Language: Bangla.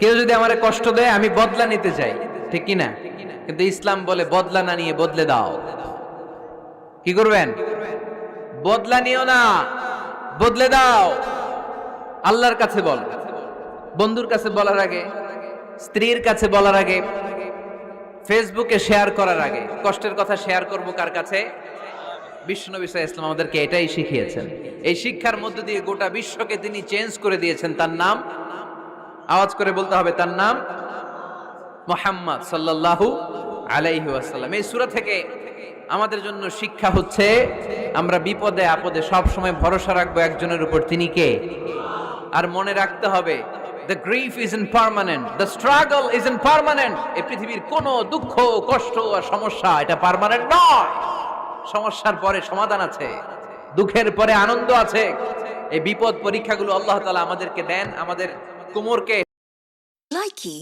কেউ যদি আমারে কষ্ট দেয় আমি বদলা নিতে চাই, ঠিক কি না? কিন্তু ইসলাম বলে বদলা না নিয়ে বদলে দাও। কি করবেন? বদলা নিও না, বদলে দাও। আল্লাহর কাছে বল, বন্ধুর কাছে বলার আগে, স্ত্রীর কাছে বলার আগে, ফেসবুকে শেয়ার করার আগে কষ্টের কথা শেয়ার করব কার কাছে? বিশ্বনবী সাল্লাল্লাহু আলাইহি ওয়াসাল্লাম আমাদেরকে এটাই শিখিয়েছেন। এই শিক্ষার মধ্য দিয়ে গোটা বিশ্বকে তিনি চেঞ্জ করে দিয়েছেন। তার নাম, আওয়াজ করে বলতে হবে, তার নাম মুহাম্মদ সাল্লাল্লাহু আলাইহি ওয়াসাল্লাম। এই সূরা থেকে আমাদের জন্য শিক্ষা হচ্ছে আমরা বিপদে আপদে সব সময় ভরসা রাখবো একজনের উপর, তিনি কে? আর মনে রাখতে হবে the grief isn't permanent, the struggle isn't permanent। এই পৃথিবীর কোনো দুঃখ কষ্ট আর সমস্যা এটা পার্মানেন্ট নয়। সমস্যার পরে সমাধান আছে, দুঃখের পরে আনন্দ আছে। এই বিপদ পরীক্ষাগুলো আল্লাহ তাআলা আমাদেরকে দেন আমাদের কোমরকে Likey